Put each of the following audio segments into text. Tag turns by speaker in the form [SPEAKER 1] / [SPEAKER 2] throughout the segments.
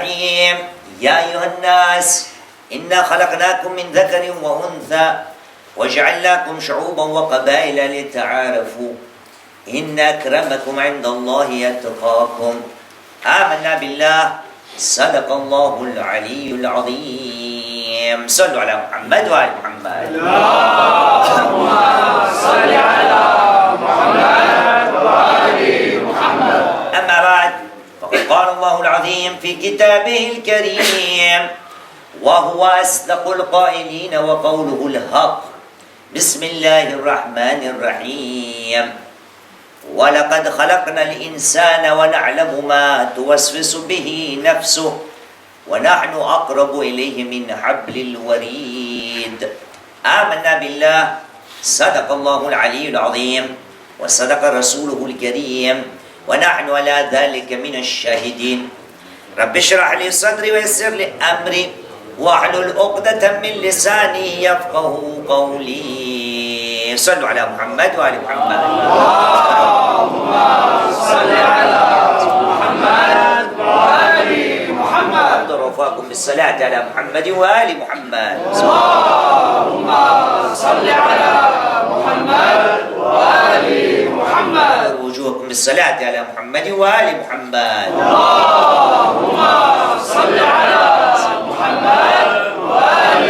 [SPEAKER 1] الرحيم يا أيها الناس إنا خلقناكم من ذكر وأنثى وجعلناكم شعوبا وقبائل لتعارفوا إن أكرمكم عند الله يتقاكم آمنا بالله صدق الله العلي العظيم صلوا على محمد وآل محمد
[SPEAKER 2] اللهم صل على محمد وآل محمد
[SPEAKER 1] أما بعد فقد قال الله العظيم في كتابه الكريم وهو أصدق القائلين وقوله الحق بسم الله الرحمن الرحيم ولقد خلقنا الإنسان ونعلم ما توسوس به نفسه ونحن أقرب إليه من حبل الوريد آمنا بالله صدق الله العلي العظيم وصدق رسوله الكريم ونحن على ذلك من الشاهدين رب اشرح لي صدري ويسر لي أمري واحلل عقدة من لساني يفقه قولي صلوا على محمد وآل محمد
[SPEAKER 2] اللهم صل على محمد وآل محمد
[SPEAKER 1] رفاكم بالصلاة على محمد وآل محمد
[SPEAKER 2] اللهم صل على محمد وآل محمد
[SPEAKER 1] وجوهكم بالصلاة على محمد وآل محمد
[SPEAKER 2] اللهم صل على محمد وآل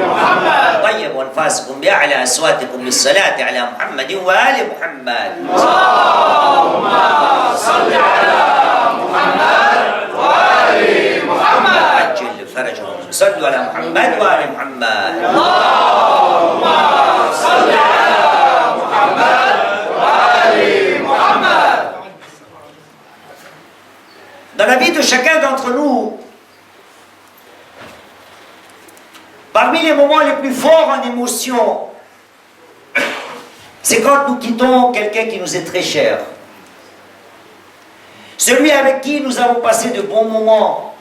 [SPEAKER 2] محمد
[SPEAKER 1] طيب وانفاسكم بأعلى أصواتكم بالصلاة على محمد وآل محمد
[SPEAKER 2] اللهم صل على محمد وآل محمد
[SPEAKER 1] عجل فرجهم صلوا على محمد وآل محمد
[SPEAKER 2] اللهم صل على محمد وآل محمد.
[SPEAKER 1] Dans la vie de chacun d'entre nous, parmi les moments les plus forts en émotion, c'est quand nous quittons quelqu'un qui nous est très cher. Celui avec qui nous avons passé de bons moments.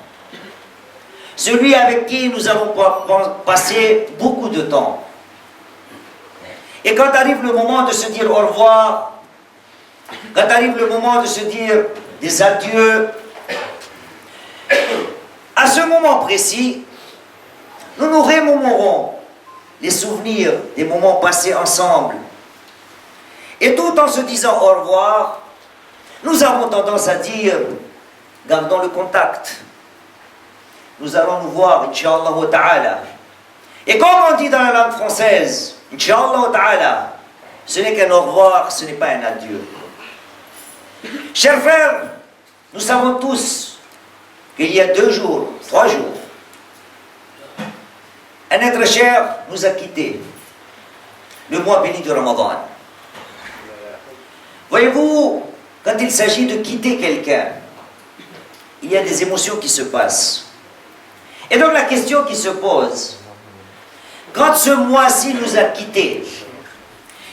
[SPEAKER 1] Celui avec qui nous avons passé beaucoup de temps. Et quand arrive le moment de se dire au revoir, quand arrive le moment de se dire des adieux, à ce moment précis, nous nous remémorons les souvenirs des moments passés ensemble. Et tout en se disant au revoir, nous avons tendance à dire, gardons le contact. Nous allons nous voir, Inch'Allah ta'ala. Et comme on dit dans la langue française, Inch'Allah ta'ala, ce n'est qu'un au revoir, ce n'est pas un adieu. Chers frères, nous savons tous qu'il y a 2 jours, 3 jours, un être cher nous a quittés. Le mois béni de Ramadan. Voyez-vous, quand il s'agit de quitter quelqu'un, il y a des émotions qui se passent. Et donc la question qui se pose, quand ce mois-ci nous a quittés,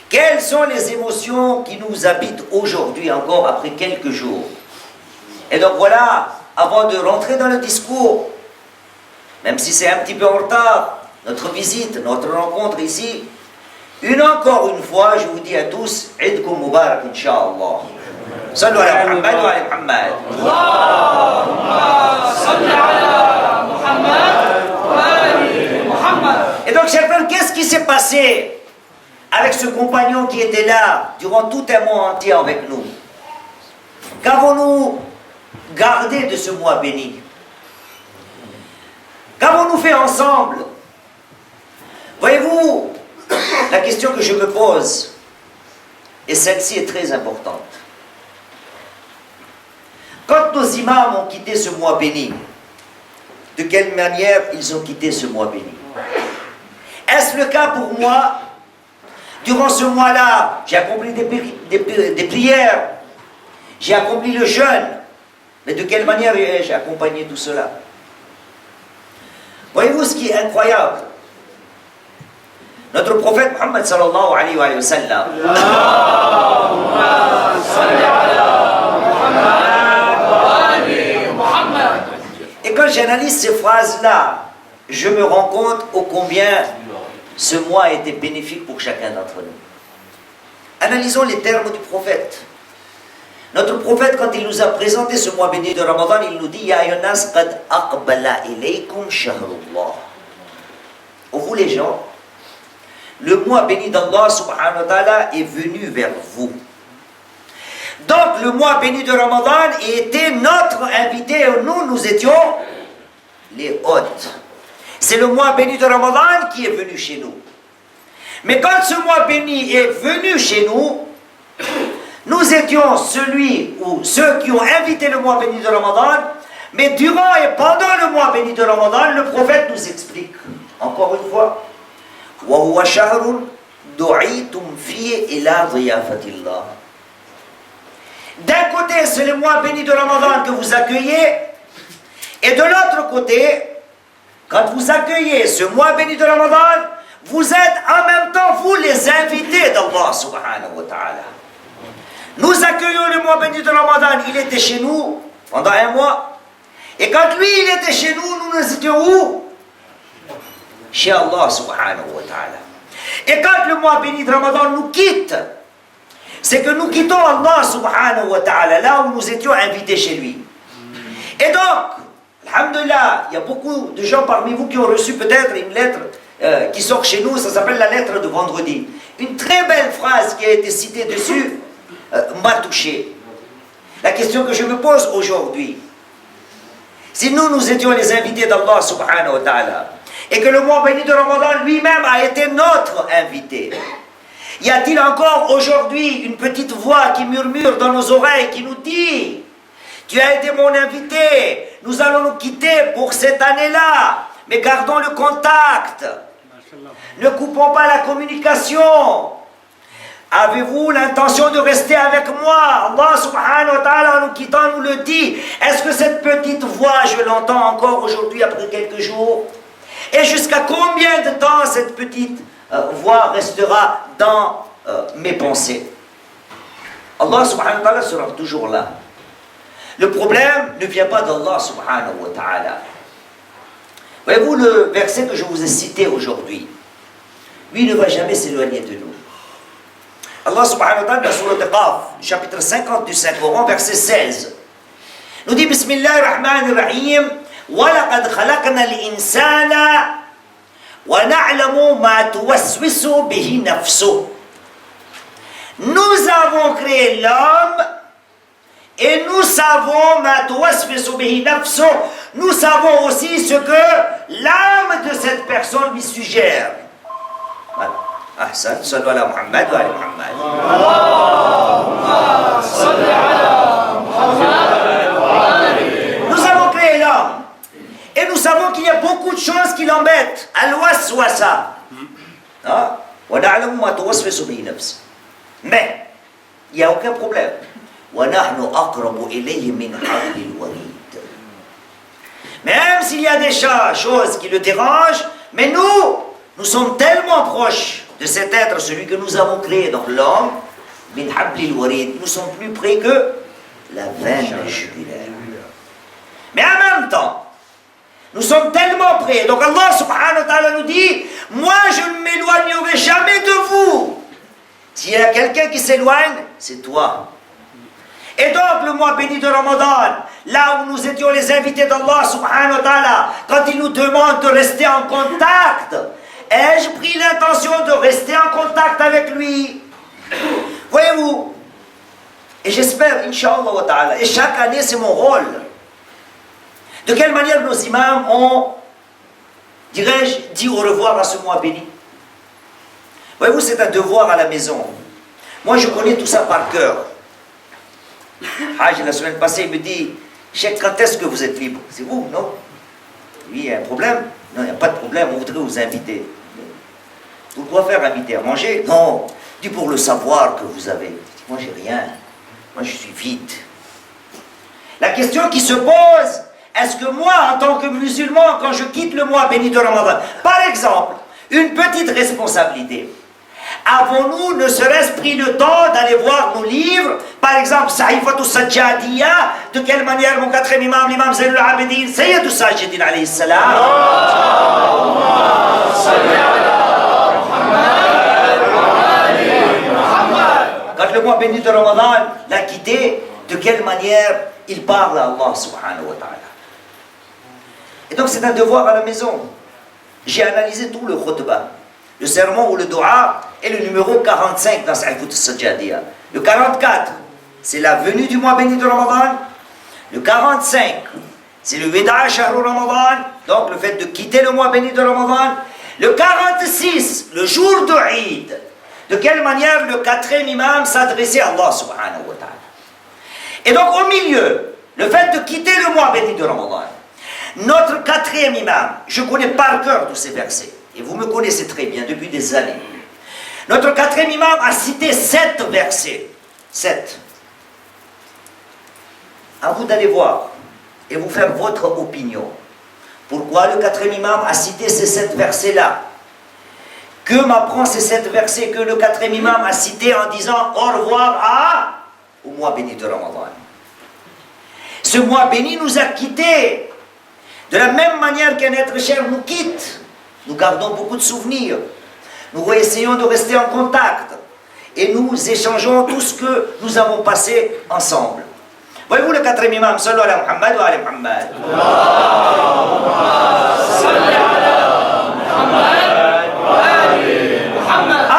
[SPEAKER 1] quelles sont les émotions qui nous habitent aujourd'hui encore après quelques jours? Et donc voilà, avant de rentrer dans le discours, même si c'est un petit peu en retard, notre visite, notre rencontre ici, encore une fois, je vous dis à tous, Eidkoum Mubarak, Inch'Allah. Sallu ala Muhammad wa ala Muhammad.
[SPEAKER 2] Allahumma salli ala Muhammad wa ali Muhammad.
[SPEAKER 1] Et donc, chers frères, qu'est-ce qui s'est passé avec ce compagnon qui était là durant tout un mois entier avec nous? Qu'avons-nous gardé de ce mois béni? Qu'avons-nous fait ensemble? Voyez-vous, la question que je me pose, et celle-ci est très importante. Quand nos imams ont quitté ce mois béni, de quelle manière ils ont quitté ce mois béni? Est-ce le cas pour moi? Durant ce mois-là, j'ai accompli des prières, j'ai accompli le jeûne, mais de quelle manière ai-je accompagné tout cela? Voyez-vous ce qui est incroyable? Notre prophète Muhammad sallallahu alayhi wa sallam,
[SPEAKER 2] Allahumma salli ala Muhammad wa ali Muhammad.
[SPEAKER 1] et quand j'analyse ces phrases-là, je me rends compte ô combien ce mois a été bénéfique pour chacun d'entre nous. Analysons les termes du prophète. Notre prophète, quand il nous a présenté ce mois béni de Ramadan, il nous dit Ya ayyuhan-nas qad aqbala ilaykum shahrullah. Ô vous les gens, le mois béni d'Allah subhanahu wa ta'ala est venu vers vous. Donc le mois béni de Ramadan était notre invité et nous étions les hôtes. C'est le mois béni de Ramadan qui est venu chez nous. Mais quand ce mois béni est venu chez nous, nous étions celui ou ceux qui ont invité le mois béni de Ramadan, mais durant et pendant le mois béni de Ramadan, le prophète nous explique, encore une fois, وَهُوَ شَهْرٌ دُعِيتُمْ فِيهِ إِلَى ضِيَافَةِ اللَّهِ. D'un côté, c'est le mois béni de Ramadan que vous accueillez, et de l'autre côté, quand vous accueillez ce mois béni de Ramadan, vous êtes en même temps, vous, les invités d'Allah subhanahu wa ta'ala. Nous accueillons le mois béni de Ramadan, il était chez nous pendant un mois. Et quand lui, il était chez nous, nous étions où? Chez Allah subhanahu wa ta'ala. Et quand le mois béni de Ramadan nous quitte, c'est que nous quittons Allah subhanahu wa ta'ala, là où nous étions invités chez lui. Et donc, alhamdulillah, il y a beaucoup de gens parmi vous qui ont reçu peut-être une lettre qui sort chez nous, ça s'appelle la lettre de vendredi. Une très belle phrase qui a été citée dessus m'a touché. La question que je me pose aujourd'hui, si nous étions les invités d'Allah subhanahu wa ta'ala, et que le mois béni de Ramadan lui-même a été notre invité, y a-t-il encore aujourd'hui une petite voix qui murmure dans nos oreilles, qui nous dit « Tu as été mon invité, nous allons nous quitter pour cette année-là, mais gardons le contact, ne coupons pas la communication. Avez-vous l'intention de rester avec moi ?» Allah subhanahu wa ta'ala, en nous quittant, nous le dit. Est-ce que cette petite voix, je l'entends encore aujourd'hui après quelques jours? Et jusqu'à combien de temps cette petite voix restera dans mes pensées? Allah subhanahu wa ta'ala sera toujours là. Le problème ne vient pas d'Allah subhanahu wa ta'ala. Voyez-vous le verset que je vous ai cité aujourd'hui? Lui ne va jamais s'éloigner de nous. Allah subhanahu wa ta'ala, dans Surat Qaf, chapitre 50 du Saint-Coran, verset 16, nous dit Bismillahir-Rahmanir-Rahim وَلَقَدْ خَلَقْنَا الْإِنسَانَ وَنَعْلَمُ مَا تُوَسْوِسُ بِهِ نَفْسُهُ. Nous avons créé l'homme et nous savons مَا تُوَسْوِسُ بِهِ نَفْسُهُ. Nous savons aussi ce que l'âme de cette personne lui suggère. Voilà. Ahsan, sallu ala Muhammad wa ala Muhammad. Allahumma salli ala Muhammad wa ali. Nous avons créé l'homme. Et nous savons qu'il y a beaucoup de choses qui l'embêtent. Al-waswasa. Wa na'lamu ma tuwaswisu bihi nafsi. Mais, il n'y a aucun problème. Wa nahnu aqrabu ilayhi min hablil warid. Même s'il y a des choses qui le dérangent, mais nous sommes tellement proches de cet être, celui que nous avons créé, donc l'homme, min hablil warid, nous sommes plus près que la veine jugulaire. Mais en même temps, nous sommes tellement près. Donc Allah subhanahu wa ta'ala nous dit, moi je ne m'éloignerai jamais de vous. S'il y a quelqu'un qui s'éloigne, c'est toi. Et donc le mois béni de Ramadan, là où nous étions les invités d'Allah subhanahu wa ta'ala, quand il nous demande de rester en contact, ai-je pris l'intention de rester en contact avec lui? Voyez-vous, et j'espère, Inch'Allah wa ta'ala, et chaque année c'est mon rôle. De quelle manière nos imams ont, dirais-je, dit au revoir à ce mois béni? Voyez-vous, c'est un devoir à la maison. Moi je connais tout ça par cœur. Hajj, la semaine passée, il me dit, Cheikh, quand est-ce que vous êtes libre? C'est vous, non? Oui, il y a un problème? Non, il n'y a pas de problème, on voudrait vous inviter. Vous pouvez faire inviter à manger? Non, dis pour le savoir que vous avez. Moi, j'ai rien. Moi, je suis vide. La question qui se pose, est-ce que moi, en tant que musulman, quand je quitte le mois béni de Ramadan, par exemple, une petite responsabilité, avons-nous ne serait-ce pris le temps d'aller voir nos livres, par exemple, Sahifatou Sajjadiyya, de quelle manière mon quatrième imam, l'imam Zainul Abidin, Sayyidou Sajjadin alayhi salam, quand le mois béni de Ramadan l'a quitté, de quelle manière il parle à Allah subhanahu wa ta'ala. Et donc c'est un devoir à la maison. J'ai analysé tout le khutbah, le sermon ou le dua, et le numéro 45 dans Sahifut al-Sajjadiyya. Le 44, c'est la venue du mois béni de Ramadan. Le 45, c'est le Wida Shahru Ramadan, donc le fait de quitter le mois béni de Ramadan. Le 46, le jour de Eid. De quelle manière le quatrième imam s'adressait à Allah subhanahu wa ta'ala. Et donc au milieu, le fait de quitter le mois béni de Ramadan. Notre quatrième imam, je connais par cœur tous ces versets, et vous me connaissez très bien depuis des années. Notre quatrième imam a cité 7 versets. 7. À vous d'aller voir et vous faire votre opinion. Pourquoi le quatrième imam a cité ces 7 versets-là? Que m'apprend ces 7 versets que le quatrième imam a cité en disant au revoir au mois béni de Ramadan? Ce mois béni nous a quittés. De la même manière qu'un être cher nous quitte, nous gardons beaucoup de souvenirs. Nous essayons de rester en contact. Et nous échangeons tout ce que nous avons passé ensemble. Voyez-vous le quatrième imam, sallu ala Muhammad wa ala Muhammad.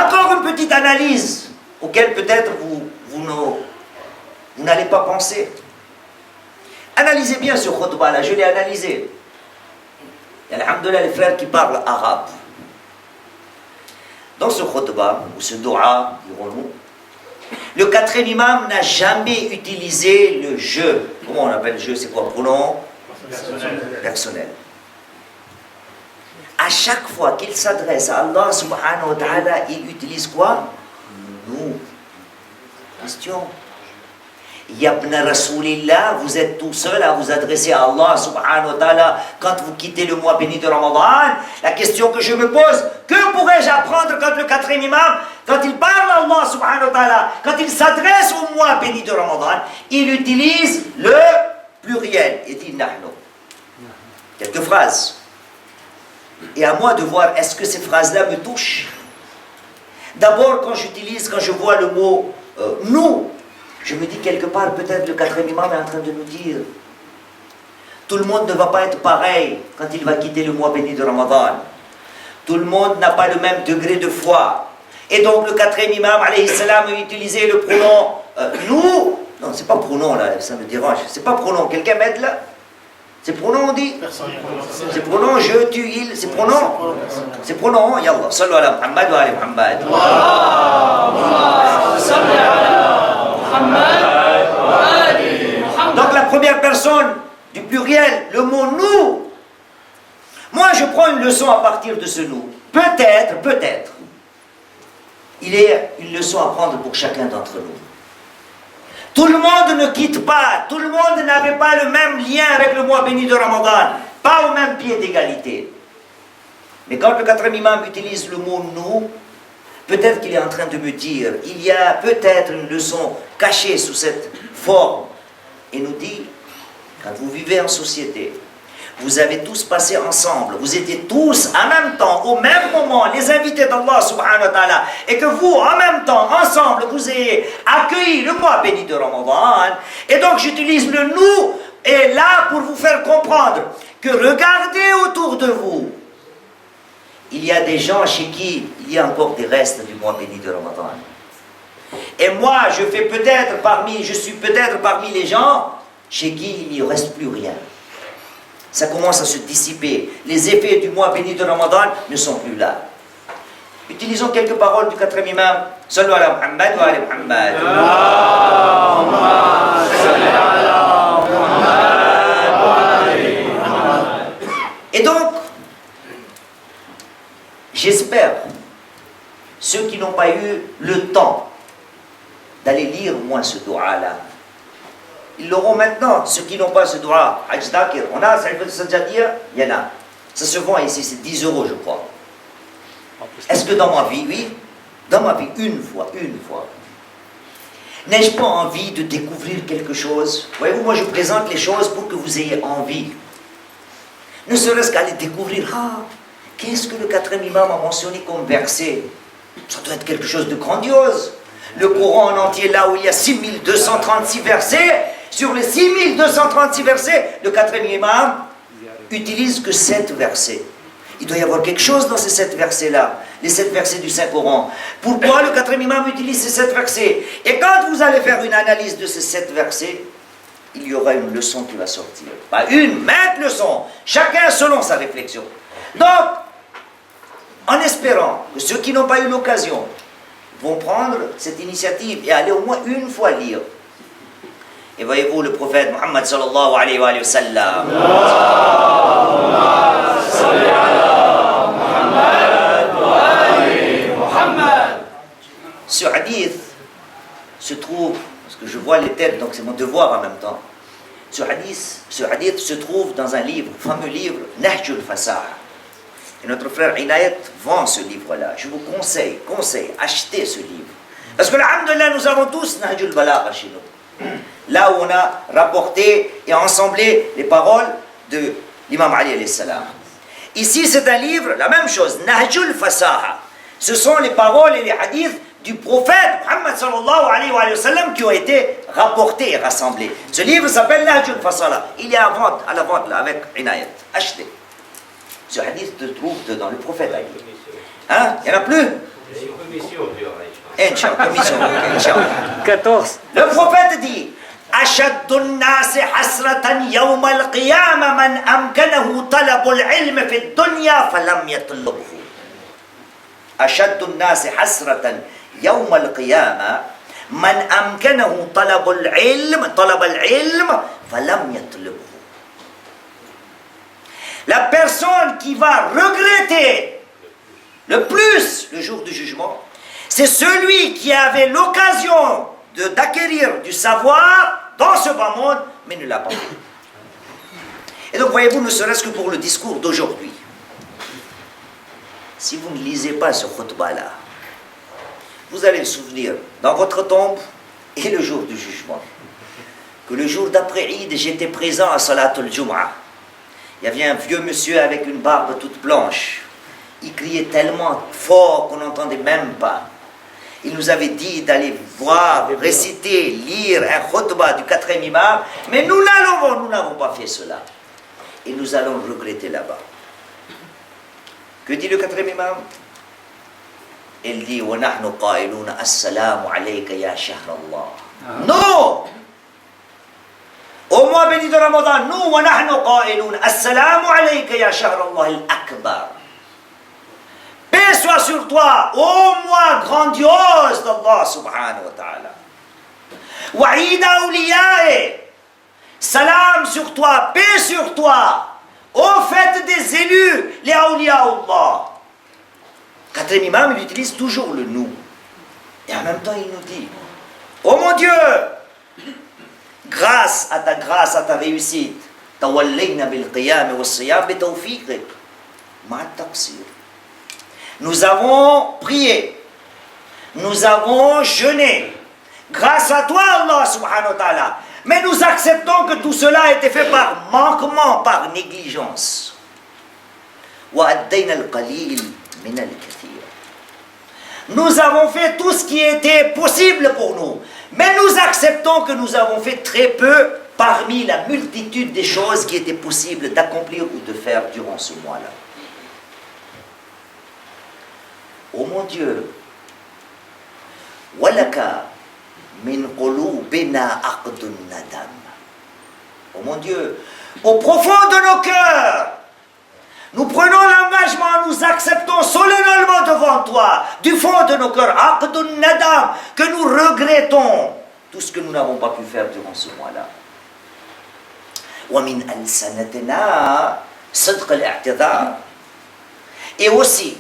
[SPEAKER 1] Encore une petite analyse auquel peut-être vous n'allez pas penser. Analysez bien ce khutbah là, je l'ai analysé. Et alhamdoulilah, les frères qui parlent arabe. Dans ce khutbah, ou ce dua, dirons-nous, le quatrième imam n'a jamais utilisé le je. Comment on appelle je? C'est quoi? Pronom personnel. À chaque fois qu'il s'adresse à Allah subhanahu wa ta'ala, il utilise quoi? Nous. Question. Yabna Rasulillah, vous êtes tout seul à vous adresser à Allah subhanahu wa ta'ala quand vous quittez le mois béni de Ramadan. La question que je me pose, que pourrais-je apprendre quand le quatrième imam, quand il parle à Allah subhanahu wa ta'ala, quand il s'adresse au mois béni de Ramadan, il utilise le pluriel, et dit nahnu. Quelques phrases. Et à moi de voir, est-ce que ces phrases-là me touchent? D'abord, quand je vois le mot nous, je me dis quelque part, peut-être le quatrième imam est en train de nous dire, tout le monde ne va pas être pareil quand il va quitter le mois béni de Ramadan. Tout le monde n'a pas le même degré de foi. Et donc le quatrième imam, alayhi salam, a utilisé le pronom nous. Non, c'est pas pronom là, ça me dérange. C'est pas pronom, quelqu'un m'aide là? C'est pronom on dit? C'est pronom, je, tu, il, c'est pronom? C'est pronom, yallah, sallu ala Muhammad wa ala Muhammad. Donc la première personne du pluriel, le mot nous. Moi je prends une leçon à partir de ce nous. Peut-être, il y a une leçon à prendre pour chacun d'entre nous. Tout le monde ne quitte pas, tout le monde n'avait pas le même lien avec le mois béni de Ramadan, pas au même pied d'égalité. Mais quand le quatrième imam utilise le mot nous, peut-être qu'il est en train de me dire, il y a peut-être une leçon cachée sous cette forme. Et nous dit, quand vous vivez en société, vous avez tous passé ensemble, vous étiez tous en même temps, au même moment, les invités d'Allah subhanahu wa ta'ala, et que vous, en même temps, ensemble, vous ayez accueilli le mois béni de Ramadan. Et donc j'utilise le nous, et là pour vous faire comprendre que regardez autour de vous, il y a des gens chez qui il y a encore des restes du mois béni de Ramadan. Et moi, je suis peut-être parmi les gens chez qui il n'y reste plus rien. Ça commence à se dissiper. Les effets du mois béni de Ramadan ne sont plus là. Utilisons quelques paroles du quatrième imam. Sallu ala Muhammad wa ala Muhammad. Et donc, j'espère, ceux qui n'ont pas eu le temps d'aller lire moins ce dua-là, ils l'auront maintenant. Ceux qui n'ont pas ce dua, Hajj Dhakir, on a Sahifut al-Sajjadiyya, il y en a. Ça se vend ici, c'est 10 € je crois. Est-ce que dans ma vie, oui, dans ma vie, une fois, n'ai-je pas envie de découvrir quelque chose? Voyez-vous, moi je présente les choses pour que vous ayez envie. Ne serait-ce qu'aller découvrir, qu'est-ce que le quatrième imam a mentionné comme verset? Ça doit être quelque chose de grandiose. Le Coran en entier, là où il y a 6236 versets, sur les 6236 versets, le quatrième imam utilise que 7 versets. Il doit y avoir quelque chose dans ces 7 versets-là, les 7 versets du Saint-Coran. Pourquoi le quatrième imam utilise ces 7 versets? Et quand vous allez faire une analyse de ces 7 versets, il y aura une leçon qui va sortir. Pas une, maintes leçons, chacun selon sa réflexion. Donc, en espérant que ceux qui n'ont pas eu l'occasion vont prendre cette initiative et aller au moins une fois lire. Et voyez-vous, le prophète Muhammad sallallahu alayhi wa sallam, ce hadith se trouve, parce que je vois les têtes, donc c'est mon devoir en même temps, ce hadith se trouve dans un livre, fameux livre, Nahjul Fasaha. Et notre frère Inayat vend ce livre-là. Je vous conseille, achetez ce livre. Parce que, alhamdoulilah, nous avons tous Nahjul Balagha chez nous. Là où on a rapporté et ensemblé les paroles de l'imam Ali alayhi salam. Ici, c'est un livre, la même chose, Nahjul Fasaha. Ce sont les paroles et les hadiths du prophète Muhammad sallallahu alayhi wa sallam qui ont été rapportés et rassemblés. Ce livre s'appelle Nahjul Fasaha. Il est à la vente là, avec Inayat. Achetez. Ce hadith se trouve dedans, le prophète a dit. Hein? Il n'y en a plus? Inch'Allah.
[SPEAKER 3] 14.
[SPEAKER 1] Le prophète dit أشد الناس حسرة يوم القيامة من أمكنه طلب العلم في الدنيا فلم يطلبه. أشد الناس حسرة يوم القيامة من أمكنه طلب العلم فلم يطلبه. La personne qui va regretter le plus le jour du jugement, c'est celui qui avait l'occasion d'acquérir du savoir dans ce bas monde, mais ne l'a pas fait. Et donc, voyez-vous, ne serait-ce que pour le discours d'aujourd'hui, si vous ne lisez pas ce khutbah-là, vous allez le souvenir dans votre tombe et le jour du jugement. Que le jour d'après Eid, j'étais présent à Salatul Jum'ah. Il y avait un vieux monsieur avec une barbe toute blanche. Il criait tellement fort qu'on n'entendait même pas. Il nous avait dit d'aller voir, réciter, lire un khutbah du quatrième imam, mais nous n'avons pas fait cela. Et nous allons le regretter là-bas. Que dit le quatrième imam? Il dit وَنَحْنُ قَائِلُونَ السَّلَامُ عَلَيْكَ يَا شَهْرَ اللَّهِ. Non! Au mois béni de Ramadan, nous, وَنَحْنُ قَائِلُونَ السَّلَامُ عَلَيْكَ يَا شَهْرَ اللَّهِ الْأَكْبَرِ. Paix soit sur toi, ô mois grandiose d'Allah subhanahu wa ta'ala. Wa'id awliyae, salam sur toi, paix sur toi, ô fête des élus, les awliya Allah. Quatrième imam, il utilise toujours le nous. Et en même temps, il nous dit, oh mon Dieu, grâce à ta réussite, tawallayna bil qiyam wa siyam bi tawfiqik, ma taqsir. Nous avons prié, nous avons jeûné, grâce à toi Allah subhanahu wa ta'ala. Mais nous acceptons que tout cela a été fait par manquement, par négligence. Nous avons fait tout ce qui était possible pour nous, mais nous acceptons que nous avons fait très peu parmi la multitude des choses qui étaient possibles d'accomplir ou de faire durant ce mois-là. Oh mon Dieu, walaka min qulubina aqdun nadam. Oh mon Dieu, au profond de nos cœurs, nous prenons l'engagement, nous acceptons solennellement devant toi, du fond de nos cœurs, aqdun nadam, que nous regrettons tout ce que nous n'avons pas pu faire durant ce mois-là. Wa min alsanatina sidq al-i'tidar. Et aussi,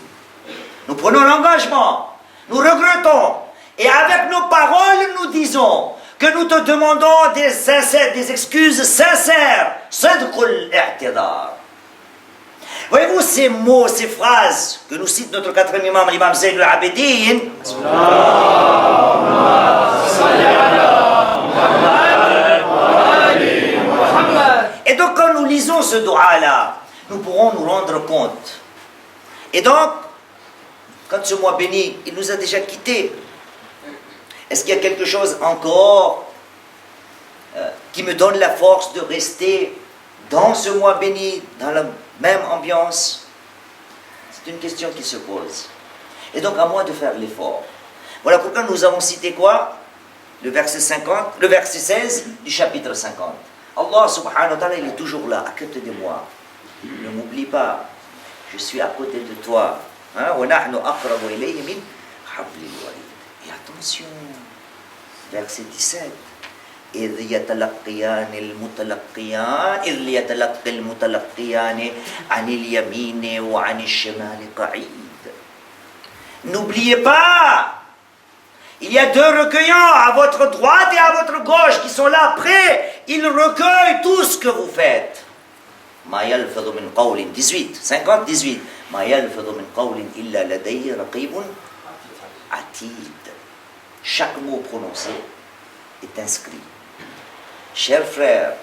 [SPEAKER 1] nous prenons l'engagement, nous regrettons, et avec nos paroles, nous disons que nous te demandons des excuses sincères. Sadqul i'tidar. Voyez-vous ces mots, ces phrases que nous cite notre quatrième imam, l'imam Zayn al-Abidin. Et donc quand nous lisons ce dua-là, nous pourrons nous rendre compte. Et donc, quand ce mois béni, il nous a déjà quittés. Est-ce qu'il y a quelque chose encore qui me donne la force de rester dans ce mois béni, dans la même ambiance? C'est une question qui se pose. Et donc à moi de faire l'effort. Voilà pourquoi nous avons cité quoi? Le verset 16 du chapitre 50. Allah subhanahu wa ta'ala, il est toujours là, à côté de moi. Ne m'oublie pas, je suis à côté de toi. وَنَحْنُ أَقْرَبُ إِلَيْهِ مِنْ حَبْلِ الْوَرِيدِ. Et attention, verset 17. إِذْ يَتَلَقِّيَانِ الْمُتَلَقِّيَانِ عَنِ الْيَمِينِ وَعَنِ الشِّمَالِ قَعِيدٌ. N'oubliez pas, il y a deux recueillants à votre droite et à votre gauche qui sont là prêts. Ils recueillent tout ce que vous faites. ما يلفظ من قول 18 ما يلفظ من قول إلا لديه رقيب عتيد. Chaque mot prononcé est inscrit. Chers frères,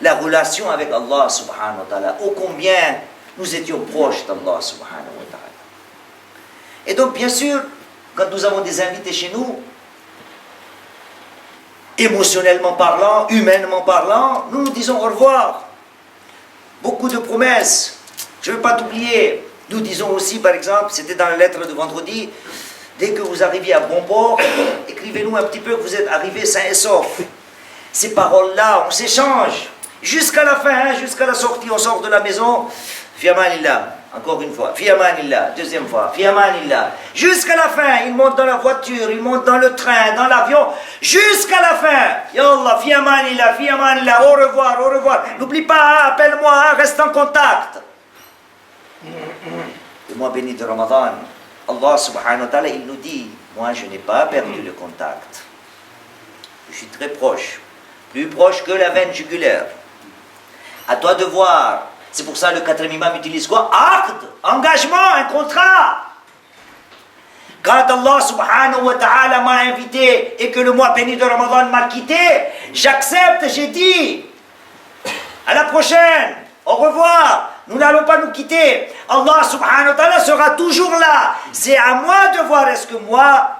[SPEAKER 1] la relation avec Allah subhanahu wa ta'ala, ô combien nous étions proches d'Allah subhanahu wa ta'ala. Et donc bien sûr, quand nous avons des invités chez nous, émotionnellement parlant, humainement parlant, nous nous disons au revoir. Beaucoup de promesses. Je ne veux pas t'oublier. Nous disons aussi, par exemple, c'était dans la lettre de vendredi, dès que vous arriviez à bon port, écrivez-nous un petit peu que vous êtes arrivés sains et saufs. Ces paroles-là, on s'échange. Jusqu'à la fin, jusqu'à la sortie, on sort de la maison. Fi amanillah. Encore une fois, fi amanillah, deuxième fois, fi amanillah. Jusqu'à la fin, ils montent dans la voiture, ils montent dans le train, dans l'avion, jusqu'à la fin. Ya Allah, fi amanillah, au revoir, au revoir. N'oublie pas, appelle-moi, reste en contact. Le mois béni de Ramadan, Allah subhanahu wa ta'ala, il nous dit, moi je n'ai pas perdu le contact. Je suis très proche, plus proche que la veine jugulaire. À toi de voir. C'est pour ça le quatrième imam utilise quoi? Aqd, engagement, un contrat. Quand Allah subhanahu wa ta'ala m'a invité et que le mois béni de Ramadan m'a quitté, j'accepte, j'ai dit. À la prochaine, au revoir. Nous n'allons pas nous quitter. Allah subhanahu wa ta'ala sera toujours là. C'est à moi de voir est-ce que moi,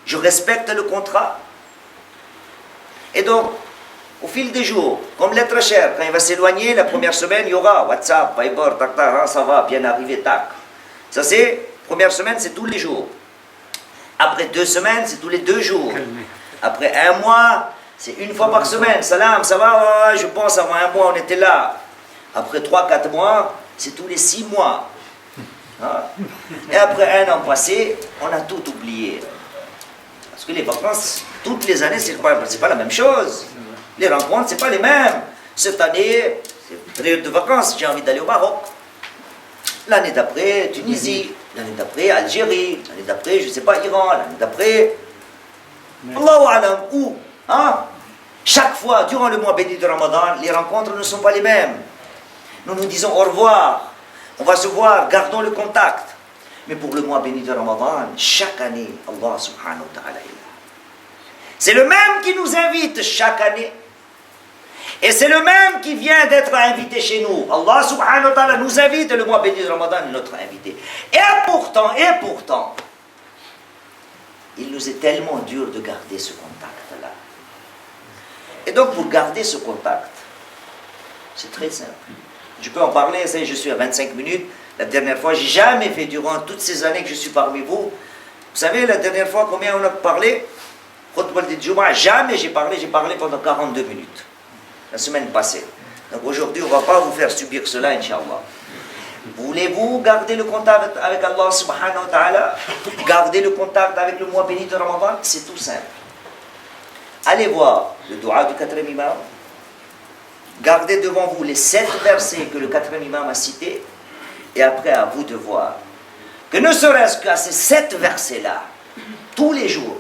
[SPEAKER 1] je respecte le contrat. Et donc, au fil des jours, comme l'être cher, quand il va s'éloigner, la première semaine, il y aura WhatsApp, Viber, tac, tac, ça va, bien arrivé, tac. Ça c'est, première semaine, c'est tous les jours. Après 2 semaines, c'est tous les 2 jours. Après 1 mois, c'est 1 fois par semaine. Salam, ça va, je pense, avant 1 mois, on était là. Après 3-4 mois, c'est tous les 6 mois. Et après 1 an passé, on a tout oublié. Parce que les vacances, toutes les années, c'est pas la même chose. Les rencontres, ce n'est pas les mêmes. Cette année, c'est période de vacances, j'ai envie d'aller au Maroc. L'année d'après, Tunisie. L'année d'après, Algérie. L'année d'après, je ne sais pas, Iran. L'année d'après, Allahu Alam, où chaque fois, durant le mois béni de Ramadan, les rencontres ne sont pas les mêmes. Nous nous disons au revoir. On va se voir, gardons le contact. Mais pour le mois béni de Ramadan, chaque année, Allah subhanahu wa ta'ala est là. C'est le même qui nous invite chaque année. Et c'est le même qui vient d'être invité chez nous. Allah subhanahu wa ta'ala nous invite, et le mois béni de Ramadan est notre invité. Et pourtant, il nous est tellement dur de garder ce contact-là. Et donc, pour garder ce contact, c'est très simple. Je peux en parler, je suis à 25 minutes. La dernière fois, j'ai jamais fait, durant toutes ces années que je suis parmi vous. Vous savez, la dernière fois, combien on a parlé? Jamais j'ai parlé pendant 42 minutes. La semaine passée. Donc aujourd'hui, on ne va pas vous faire subir cela, Inch'Allah. Voulez-vous garder le contact avec Allah subhanahu wa ta'ala? Garder le contact avec le mois béni de Ramadan? C'est tout simple. Allez voir le dua du 4e imam. Gardez devant vous les 7 versets que le 4e imam a cités. Et après, à vous de voir que ne serait-ce qu'à ces 7 versets-là, tous les jours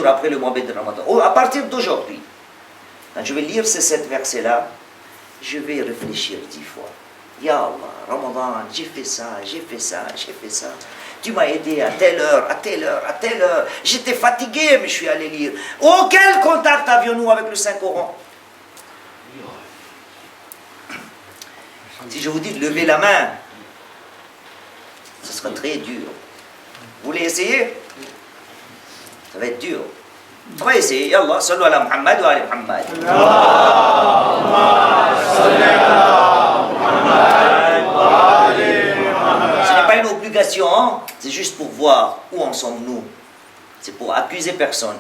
[SPEAKER 1] après le mois béni de Ramadan, à partir d'aujourd'hui, quand je vais lire ces 7 versets-là, je vais réfléchir 10 fois. Ya Allah, Ramadan, j'ai fait ça. Tu m'as aidé à telle heure. J'étais fatigué, mais je suis allé lire. Oh, quel contact avions-nous avec le Saint-Coran? Si je vous dis de lever la main, ce sera très dur. Vous voulez essayer? Ça va être dur. On va essayer. Yallah, sallu ala Muhammad wa ali Muhammad. Ce n'est pas une obligation, hein? C'est juste pour voir où en sommes-nous. C'est pour accuser personne.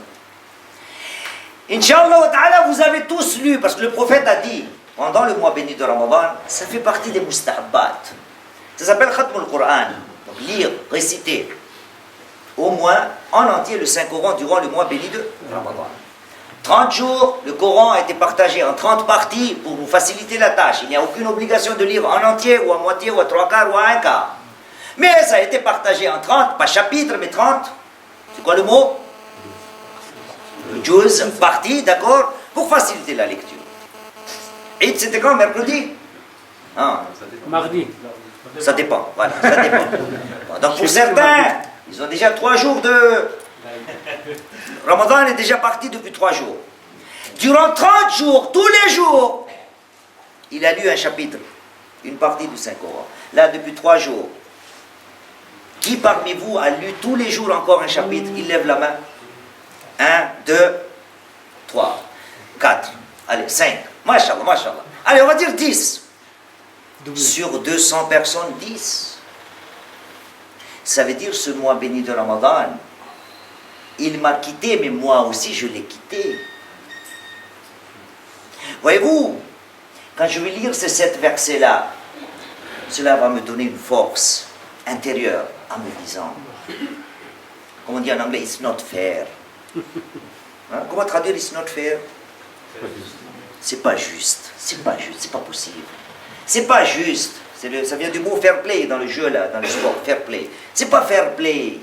[SPEAKER 1] Inch'Allah ta'ala, vous avez tous lu, parce que le prophète a dit, pendant le mois béni de Ramadan, ça fait partie des mustahabbat. Ça s'appelle Khatmul Qur'an. Donc lire, réciter, au moins en entier le Saint-Coran durant le mois béni de Ramadan. 30 jours, le Coran a été partagé en 30 parties pour vous faciliter la tâche. Il n'y a aucune obligation de lire en entier, ou à moitié, ou à 3/4, ou à 1/4. Mais ça a été partagé en 30, pas chapitres, mais 30. C'est quoi le mot? Juz, partie, d'accord? Pour faciliter la lecture. Et c'était quand, mercredi? Ah.
[SPEAKER 3] Mardi.
[SPEAKER 1] Ça dépend, voilà, ça dépend. Bon, donc pour certains, ils ont déjà 3 jours de... Ramadan est déjà parti depuis 3 jours. Durant 30 jours, tous les jours, il a lu un chapitre, une partie du Saint-Coran. Là, depuis 3 jours, qui parmi vous a lu tous les jours encore un chapitre? Il lève la main. 1, 2, 3, 4, allez, 5. Mashallah, mashallah. Allez, on va dire 10. Sur 200 personnes, 10. Ça veut dire ce mois béni de Ramadan, il m'a quitté, mais moi aussi je l'ai quitté. Voyez-vous, quand je vais lire ces 7 versets-là, cela va me donner une force intérieure en me disant, comme on dit en anglais, it's not fair. Hein? Comment traduire it's not fair? C'est pas juste, c'est pas juste, c'est pas possible. C'est pas juste. Ça vient du mot fair play dans le jeu, là, dans le sport, fair play. C'est pas fair play.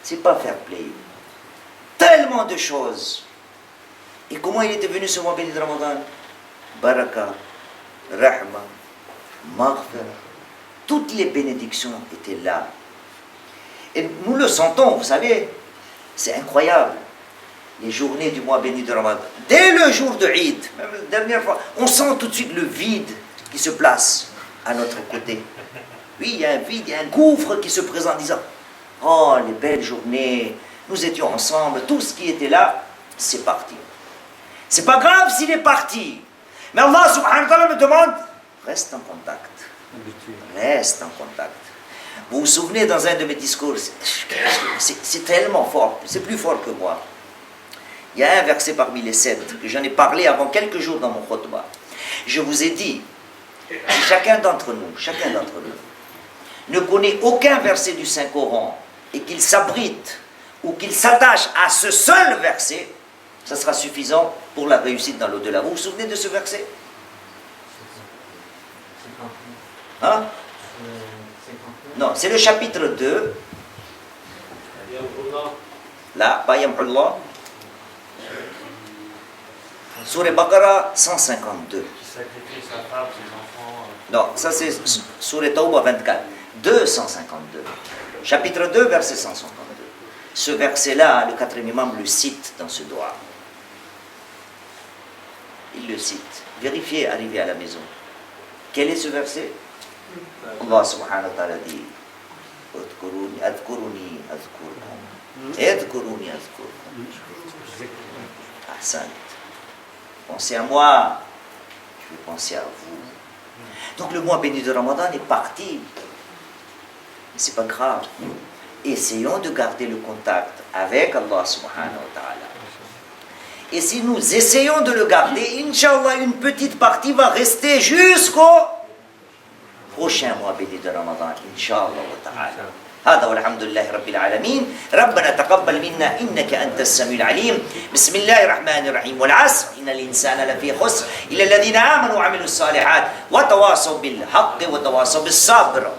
[SPEAKER 1] C'est pas fair play. Tellement de choses. Et comment il était venu ce mois béni de Ramadan? Baraka, rahma, maghfira. Toutes les bénédictions étaient là. Et nous le sentons, vous savez. C'est incroyable. Les journées du mois béni de Ramadan. Dès le jour de Eid, même la dernière fois, on sent tout de suite le vide qui se place à notre côté. Oui, il y a un vide, il y a un gouffre qui se présente en disant, oh, les belles journées, nous étions ensemble, tout ce qui était là, c'est parti. C'est pas grave s'il est parti. Mais Allah subhanahu wa ta'ala me demande, reste en contact. Reste en contact. Vous vous souvenez dans un de mes discours, c'est tellement fort, c'est plus fort que moi. Il y a un verset parmi les 7 que j'en ai parlé avant quelques jours dans mon khutbah. Je vous ai dit, si chacun d'entre nous ne connaît aucun verset du Saint-Coran et qu'il s'abrite ou qu'il s'attache à ce seul verset, ça sera suffisant pour la réussite dans l'au-delà. Vous vous souvenez de ce verset? Hein? Non, c'est le chapitre 2. Là, Bayamullah. Sourate Baqarah 152. Non, ça c'est Sourate Tawbah 24. 252. Chapitre 2, verset 152. Ce verset-là, le 4e imam le cite dans ce doigt. Il le cite. Vérifiez, arrivez à la maison. Quel est ce verset? Allah subhanahu wa ta'ala dit Adkuruni, adkuruni, adkurkum. Adkuruni, adkurkum. Ahsan. Pensez à moi, je vais penser à vous. Donc le mois béni de Ramadan est parti. Mais c'est pas grave. Essayons de garder le contact avec Allah subhanahu wa ta'ala. Et si nous essayons de le garder, Inch'Allah, une petite partie va rester jusqu'au prochain mois béni de Ramadan, Inch'Allah wa ta'ala. هذا والحمد لله رب العالمين ربنا تقبل منا إنك أنت السميع العليم بسم الله الرحمن الرحيم والعصر إن الإنسان لفي خسر إلا الذين آمنوا وعملوا الصالحات وتواصوا بالحق وتواصوا بالصبر